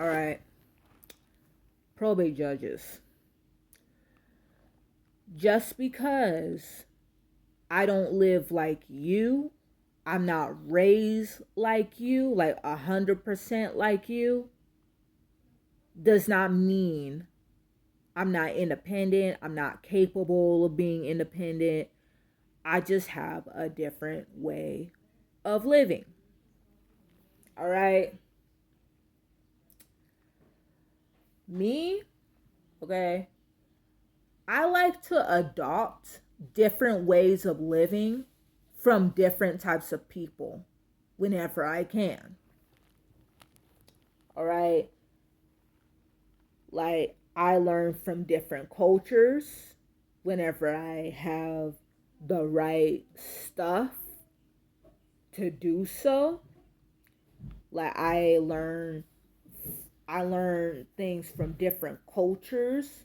All right. Probate judges. Just because I don't live like you, I'm not raised like you, like 100% like you, does not mean I'm not independent. I'm not capable of being independent. I just have a different way of living. All right. Me, okay, I like to adopt different ways of living from different types of people whenever I can. All right. Like, I learn from different cultures whenever I have the right stuff to do so. Like, I learn things from different cultures.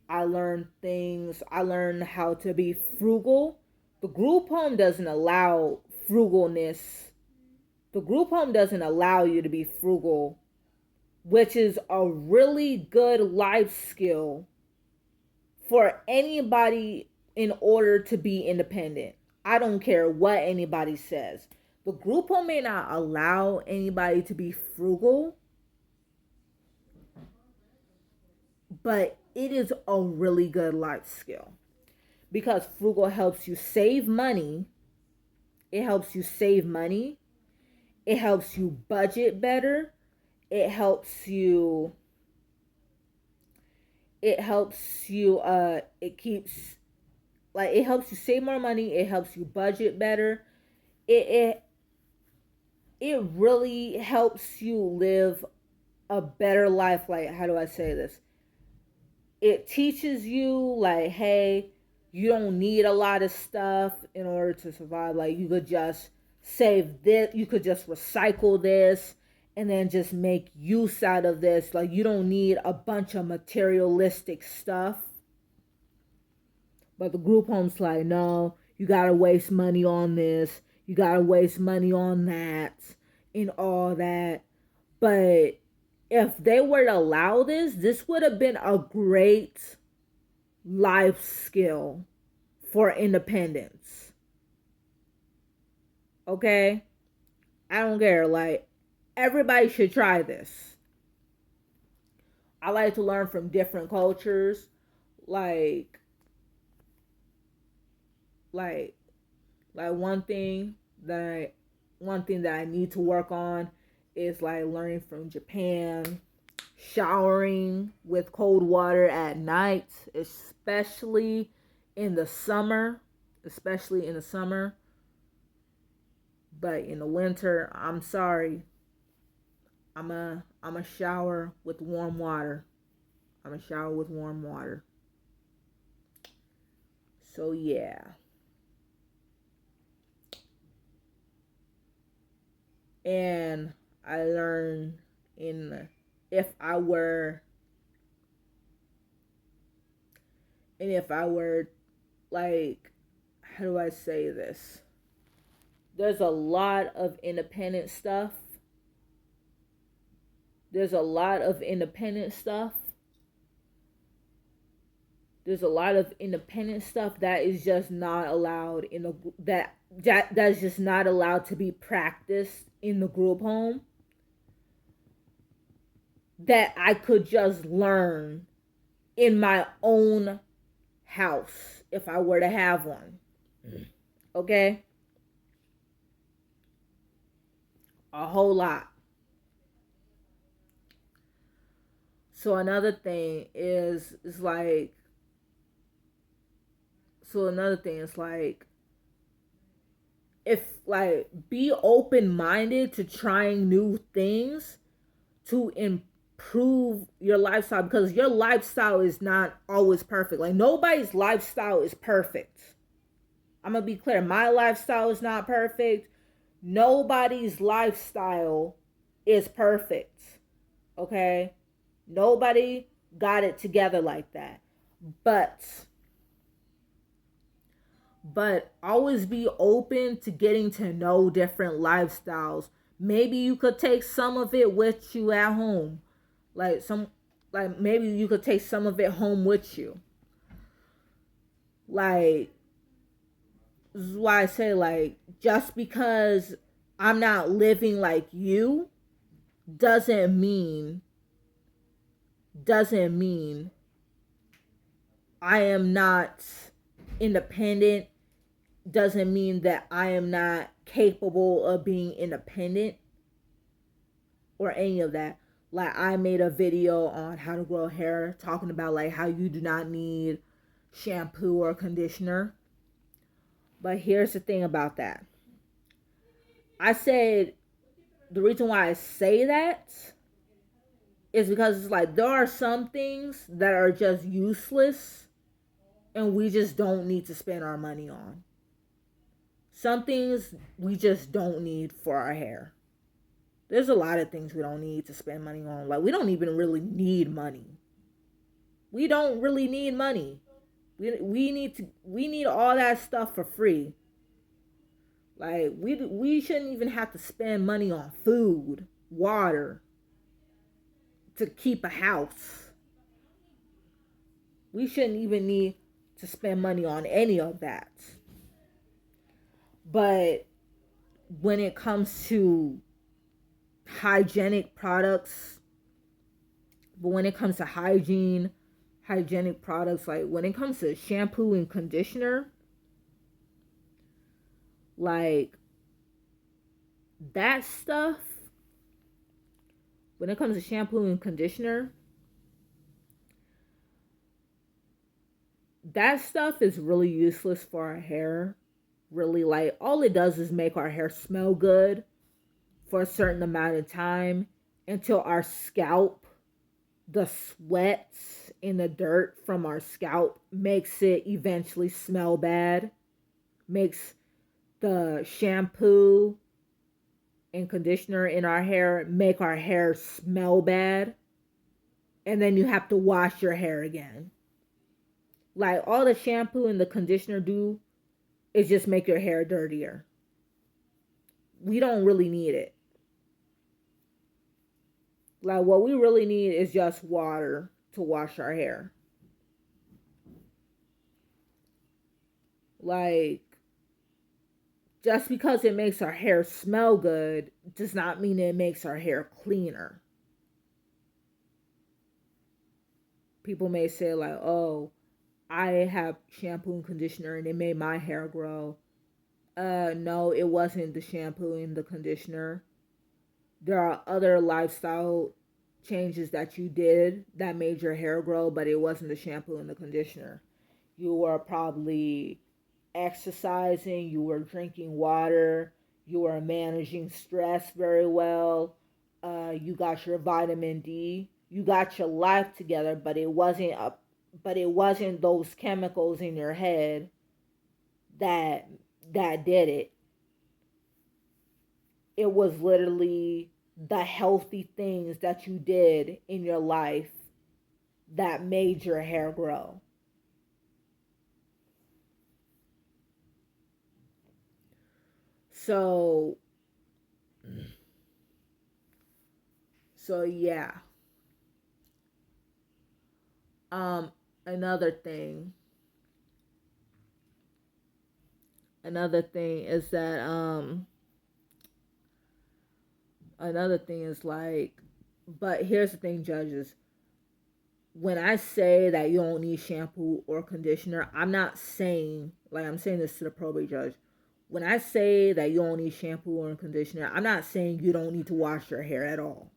I learn how to be frugal. The group home doesn't allow frugalness. The group home doesn't allow you to be frugal, which is a really good life skill for anybody in order to be independent. I don't care what anybody says. The group home may not allow anybody to be frugal, but it is a really good life skill because frugal helps you save money. It helps you save money. It helps you budget better. It helps you it keeps like it helps you save more money, it helps you budget better. It it really helps you live a better life. Like, how do I say this? It teaches you, like, hey, you don't need a lot of stuff in order to survive. Like, you could just save this, you could just recycle this and then just make use out of this. Like, you don't need a bunch of materialistic stuff. But the group home's like, no, you gotta waste money on this, you gotta waste money on that, and all that. But if they were to allow this, this would have been a great life skill for independence. Okay? I don't care. Like, everybody should try this. I like to learn from different cultures. Like, like, like one thing that I need to work on is like learning from Japan, showering with cold water at night, in the summer, especially in the summer. But in the winter, I'm sorry. I'm a shower with warm water. I'm a shower with warm water. So yeah. And I learned in if I were and if I were like, how do I say this? There's a lot of independent stuff. There's a lot of independent stuff. There's a lot of independent stuff that is just not allowed in the that's just not allowed to be practiced in the group home that I could just learn in my own house if I were to have one. Okay? A whole lot. So another thing is like so another thing is like if like be open minded to trying new things to improve your lifestyle because your lifestyle is not always perfect. Like nobody's lifestyle is perfect. I'm gonna be clear. My lifestyle is not perfect. Nobody's lifestyle is perfect. Okay? Nobody got it together like that. But always be open to getting to know different lifestyles. Maybe you could take some of it with you at home. Like maybe you could take some of it home with you. Like, this is why I say, like, just because I'm not living like you doesn't mean doesn't mean I am not independent, doesn't mean that I am not capable of being independent or any of that. Like, I made a video on how to grow hair talking about like how you do not need shampoo or conditioner. But here's the thing about that. I said the reason why I say that is because it's like there are some things that are just useless and we just don't need to spend our money on. Some things we just don't need for our hair. There's a lot of things we don't need to spend money on. Like, we don't even really need money. We don't really need money. We need all that stuff for free. Like, we shouldn't even have to spend money on food, water, to keep a house. We shouldn't even need to spend money on any of that. But when it comes to hygienic products, but when it comes to hygienic products, like when it comes to shampoo and conditioner, like that stuff, when it comes to shampoo and conditioner, that stuff is really useless for our hair. Really, like, all it does is make our hair smell good for a certain amount of time until our scalp, the sweat and the dirt from our scalp makes it eventually smell bad, makes the shampoo and conditioner in our hair make our hair smell bad, and then you have to wash your hair again. Like, all the shampoo and the conditioner do is just make your hair dirtier. We don't really need it. Like, what we really need is just water to wash our hair. Like, just because it makes our hair smell good does not mean it makes our hair cleaner. People may say, like, oh, I have shampoo and conditioner and it made my hair grow. No, it wasn't the shampoo and the conditioner. There are other lifestyle changes that you did that made your hair grow, but it wasn't the shampoo and the conditioner. You were probably exercising, you were drinking water, you were managing stress very well, you got your vitamin D, you got your life together, but it wasn't those chemicals in your head that did it. It was literally the healthy things that you did in your life that made your hair grow. So yeah. Um another thing is that another thing is like, but here's the thing, judges. When I say that you don't need shampoo or conditioner, I'm not saying, like, I'm saying this to the probate judge. When I say that you don't need shampoo or conditioner, I'm not saying you don't need to wash your hair at all.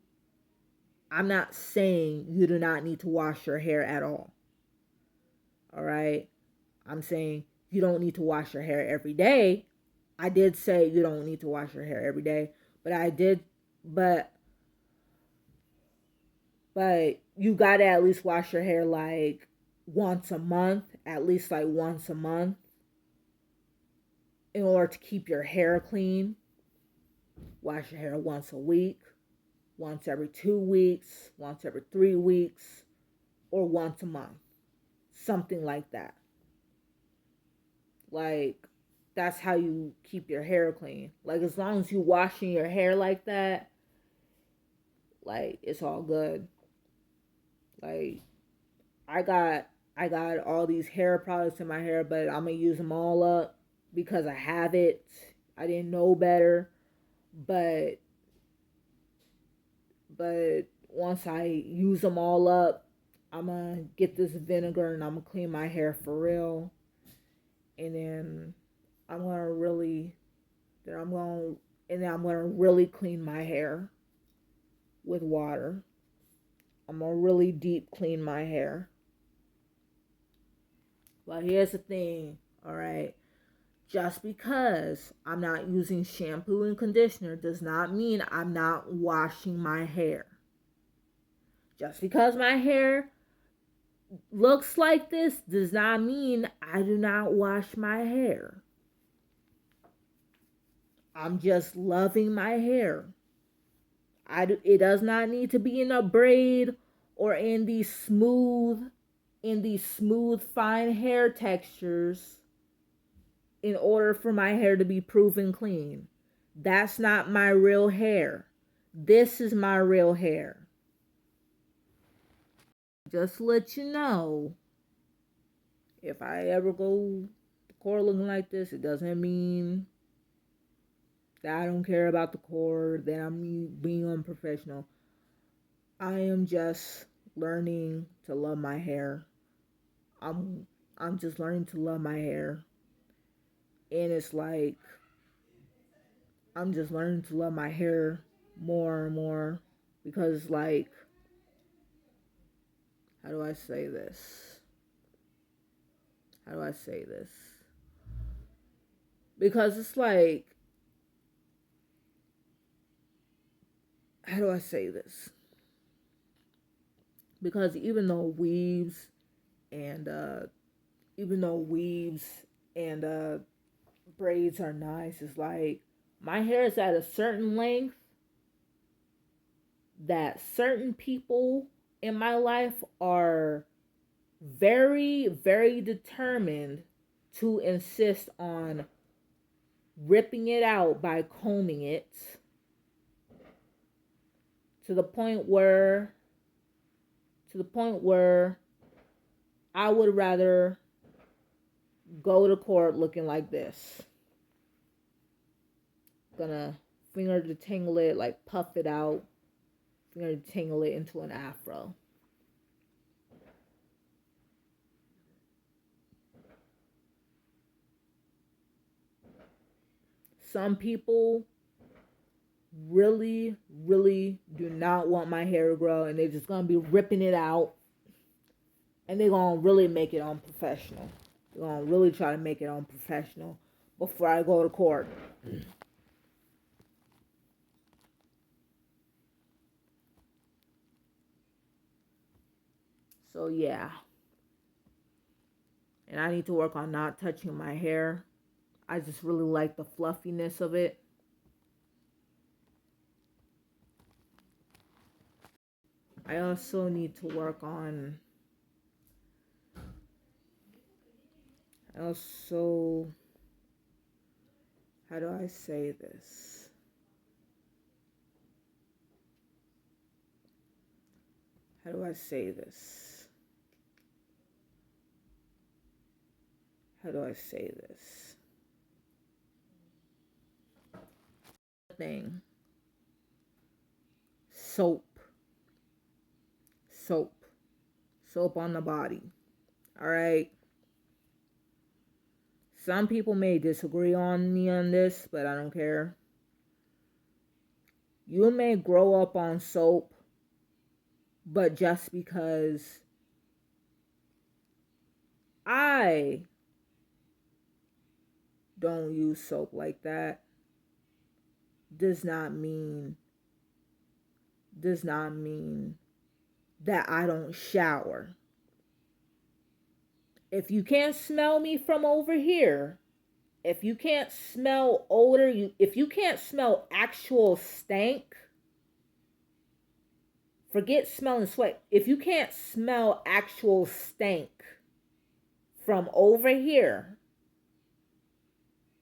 I'm not saying you do not need to wash your hair at all. All right? I'm saying you don't need to wash your hair every day. I did say you don't need to wash your hair every day, but but you gotta at least wash your hair like once a month, at least like once a month, in order to keep your hair clean. Wash your hair once a week, once every 2 weeks, once every 3 weeks, or once a month. Something like that. Like, that's how you keep your hair clean. Like, as long as you washing your hair like that, like, it's all good. Like I got I got all these hair products in my hair, but I'm gonna use them all up because I have it. I didn't know better, but once I use them all up, I'm gonna get this vinegar and I'm gonna clean my hair for real. And then I'm gonna really, then I'm gonna, and then I'm gonna really clean my hair with water. I'm gonna really deep clean my hair. But here's the thing, all right? Just because I'm not using shampoo and conditioner does not mean I'm not washing my hair. Just because my hair looks like this does not mean I do not wash my hair. I'm just loving my hair. It does not need to be in a braid or in these smooth fine hair textures in order for my hair to be proven clean. That's not my real hair. This is my real hair. Just to let you know, if I ever go the core looking like this, it doesn't mean that I don't care about the core, that I'm being unprofessional. I am just learning to love my hair. I'm I'm just learning to love my hair. And it's like I'm just learning to love my hair more and more because like how do I say this? How do I say this? Because it's like how do I say this? Because and even though weaves and braids are nice, it's like my hair is at a certain length that certain people in my life are very, very determined to insist on ripping it out by combing it to the point where I would rather go to court looking like this. Gonna finger detangle it, like puff it out, finger detangle it into an afro. Some people really, really do not want my hair to grow and they're just gonna be ripping it out and they're gonna really make it unprofessional. They're gonna really try to make it unprofessional before I go to court. So yeah. And I need to work on not touching my hair. I just really like the fluffiness of it. I also need to work on I also how do I say this? How do I say this? How do I say this? Thing. Soap. Soap. Soap on the body. All right. Some people may disagree on me on this, but I don't care. You may grow up on soap, but just because I don't use soap like that does not mean that I don't shower. If you can't smell me from over here, if you can't smell odor, if you can't smell actual stank, forget smelling sweat. If you can't smell actual stank from over here,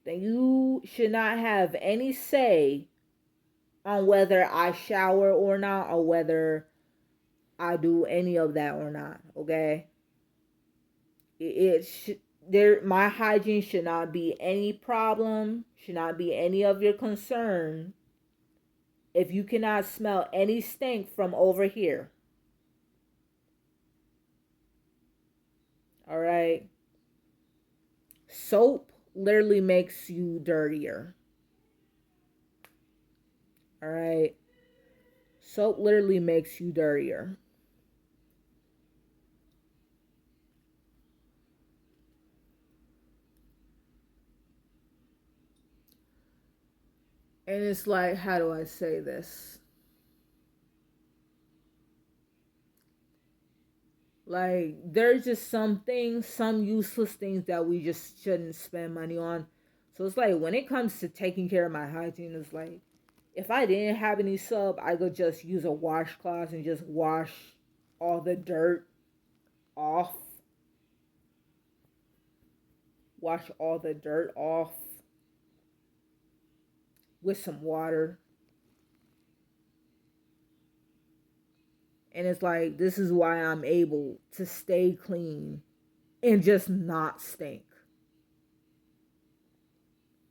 then you should not have any say on whether I shower or not, or whether I do any of that or not. Okay, it should there. My hygiene should not be any problem. Should not be any of your concern. If you cannot smell any stink from over here, all right. Soap literally makes you dirtier. All right. Soap literally makes you dirtier. And it's like, how do I say this? Like, there's just some things, some useless things that we just shouldn't spend money on. So it's like, when it comes to taking care of my hygiene, it's like, if I didn't have any soap, I could just use a washcloth and just wash all the dirt off. Wash all the dirt off with some water. And it's like, this is why I'm able to stay clean and just not stink.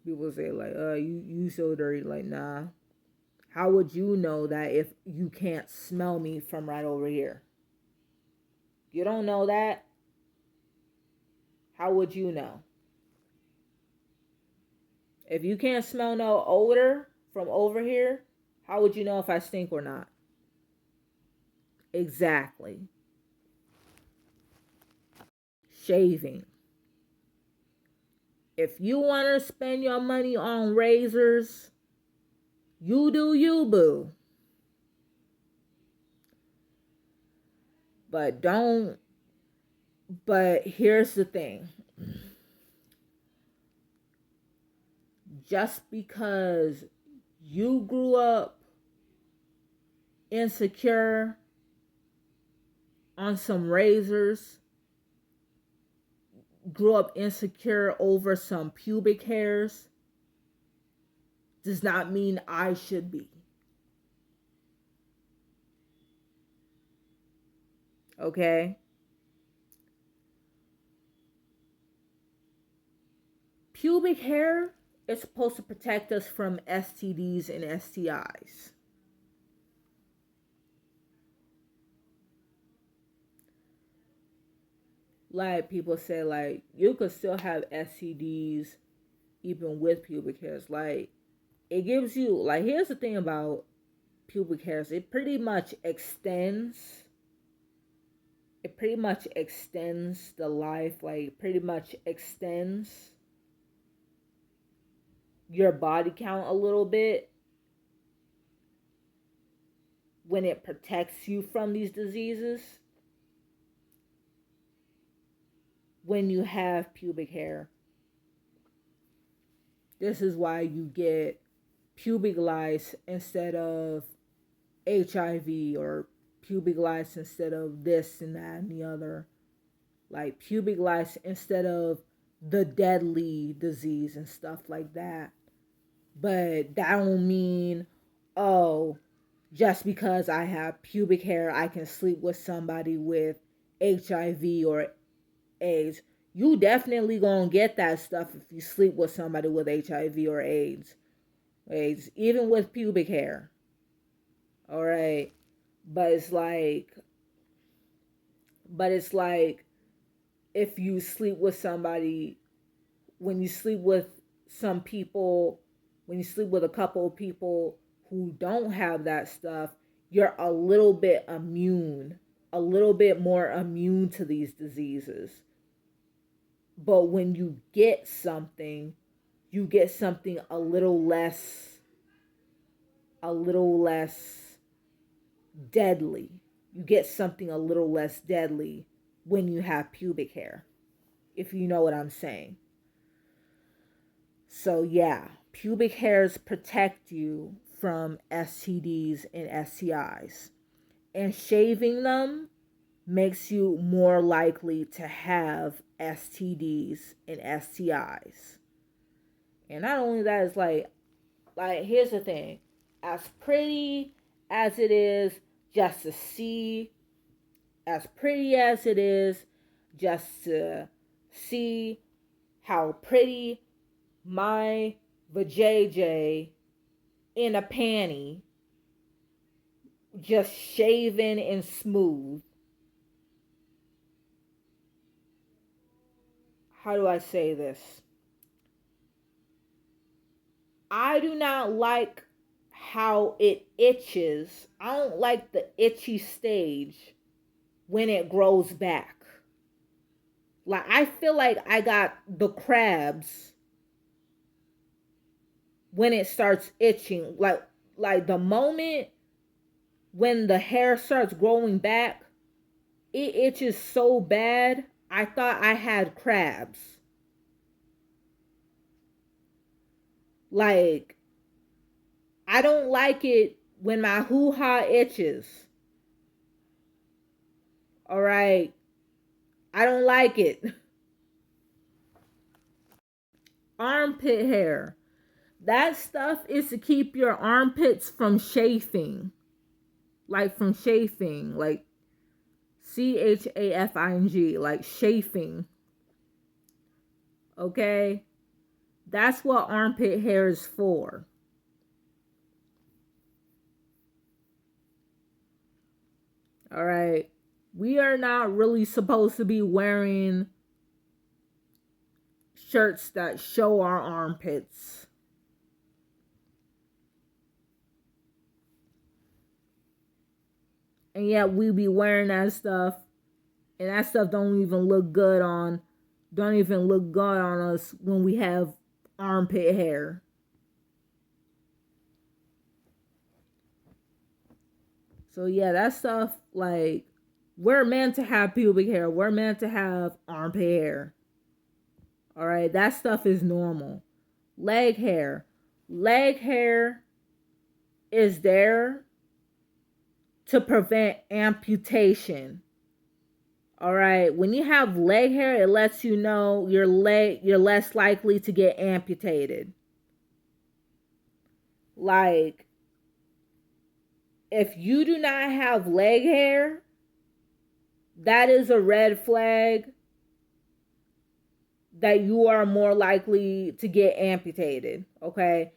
People say like, you so dirty. Like, nah. How would you know that if you can't smell me from right over here? You don't know that? How would you know? If you can't smell no odor from over here, how would you know if I stink or not? Exactly. Shaving. If you want to spend your money on razors, you do you, boo. But don't. But here's the thing. Just because you grew up insecure on some razors, grew up insecure over some pubic hairs, does not mean I should be. Okay? Pubic hair is supposed to protect us from STDs and STIs. Like people say, like, you could still have STDs even with pubic hairs. Like, it gives you, like, here's the thing about pubic hairs. It pretty much extends the life, like pretty much extends your body count a little bit when it protects you from these diseases when you have pubic hair. This is why you get pubic lice instead of HIV, or pubic lice instead of this and that and the other. Like pubic lice instead of the deadly disease and stuff like that. But that don't mean, oh, just because I have pubic hair, I can sleep with somebody with HIV or AIDS. You definitely gonna get that stuff if you sleep with somebody with HIV or AIDS. AIDS, even with pubic hair. All right, but it's like, but it's like if you sleep with somebody, when you sleep with some people, when you sleep with a couple of people who don't have that stuff, you're a little bit immune, a little bit more immune to these diseases. But when you get something a little less deadly. You get something a little less deadly when you have pubic hair, if you know what I'm saying. So, yeah, pubic hairs protect you from STDs and STIs. And shaving them makes you more likely to have STDs and STIs. And not only that, it's like here's the thing. As pretty as it is just to see as pretty as it is, just to see how pretty my vajayjay in a panty, just shaven and smooth. How do I say this? I do not like how it itches. I don't like the itchy stage when it grows back. Like, I feel like I got the crabs when it starts itching. Like the moment when the hair starts growing back, it itches so bad. I thought I had crabs. Like, I don't like it when my hoo-ha itches. All right. I don't like it. Armpit hair. That stuff is to keep your armpits from chafing. Like from chafing. Like chafing. Like chafing. Okay? That's what armpit hair is for. All right. We are not really supposed to be wearing shirts that show our armpits. And yet we be wearing that stuff, and that stuff don't even look good on us when we have armpit hair. So yeah, that stuff, like, we're meant to have pubic hair. We're meant to have armpit hair. All right, that stuff is normal. Leg hair. Leg hair is there to prevent amputation. All right, when you have leg hair, it lets you know you're less likely to get amputated. Like, if you do not have leg hair, that is a red flag that you are more likely to get amputated. Okay?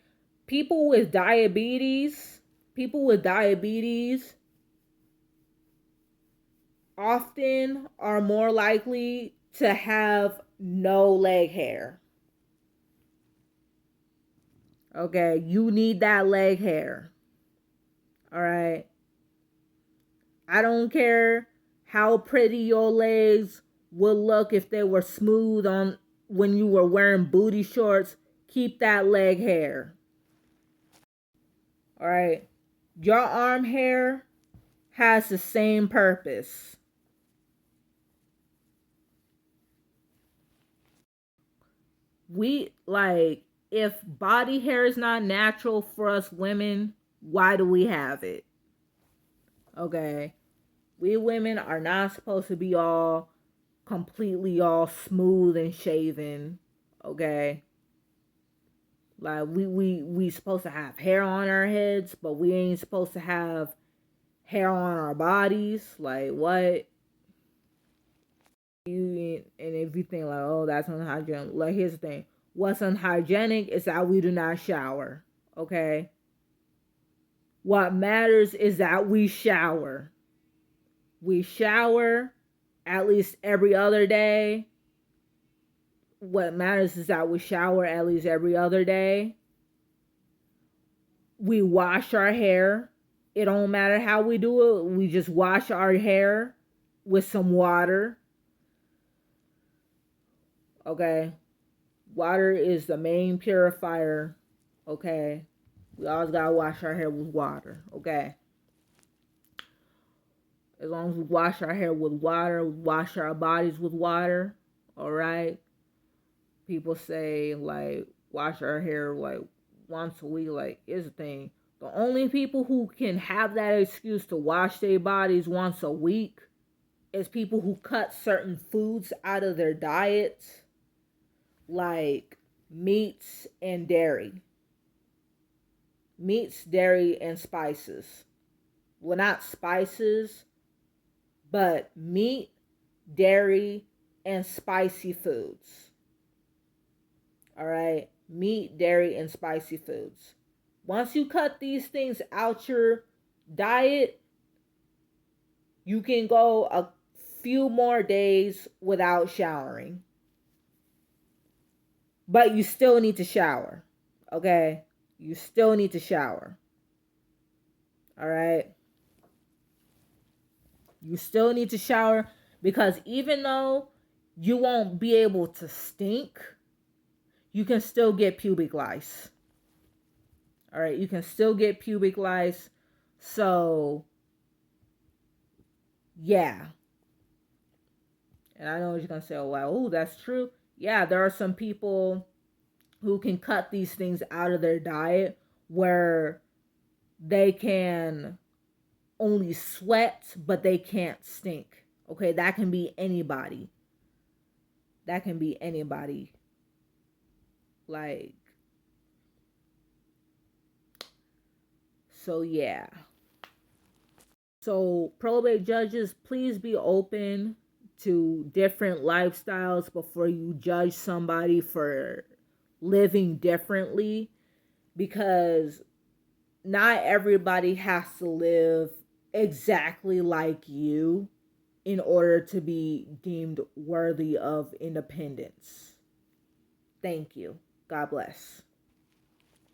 People with diabetes, often are more likely to have no leg hair. Okay, you need that leg hair. All right. I don't care how pretty your legs would look if they were smooth on when you were wearing booty shorts. Keep that leg hair. All right. Your arm hair has the same purpose. If body hair is not natural for us women, why do we have it? Okay. We women are not supposed to be all completely all smooth and shaven. Okay. Like, we supposed to have hair on our heads, but we ain't supposed to have hair on our bodies. Like, what? And if you think like, oh, that's unhygienic, like, here's the thing: what's unhygienic is that we do not shower. Okay. What matters is that we shower. We shower at least every other day. What matters is that we shower at least every other day. We wash our hair. It don't matter how we do it. We just wash our hair with some water. Okay. Water is the main purifier. Okay. We always gotta wash our hair with water. Okay. As long as we wash our hair with water, we wash our bodies with water. All right. People say, like, wash our hair like once a week. Like, is the thing. The only people who can have that excuse to wash their bodies once a week is people who cut certain foods out of their diets, like meats and dairy. Meats, dairy, and spices. Well, not spices, but meat, dairy, and spicy foods. All right, meat, dairy, and spicy foods. Once you cut these things out your diet, you can go a few more days without showering. But you still need to shower. Okay? You still need to shower. All right? You still need to shower because even though you won't be able to stink, you can still get pubic lice. All right? You can still get pubic lice. So, yeah. And I know what you're going to say, oh, wow, oh, that's true. Yeah, there are some people who can cut these things out of their diet where they can only sweat, but they can't stink. Okay, that can be anybody. That can be anybody. Like, so yeah. So, probate judges, please be open to different lifestyles before you judge somebody for living differently, because not everybody has to live exactly like you in order to be deemed worthy of independence. Thank you. God bless.